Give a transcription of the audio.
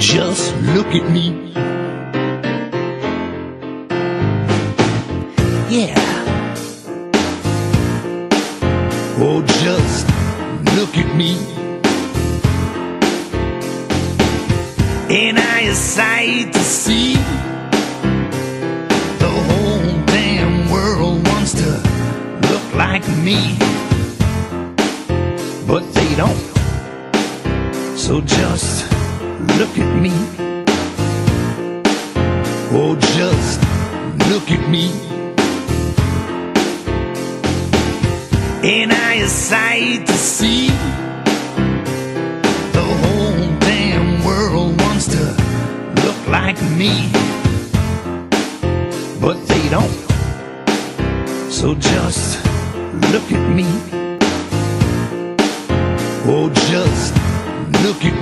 just look at me. Yeah. Oh, just look at me. Ain't I a sight to see? The whole damn world wants to look like me, but they don't. So just look at me. Oh, just look at me. Ain't I a sight to see? The whole damn world wants to look like me, but they don't. So just look at me. Oh, just look at me.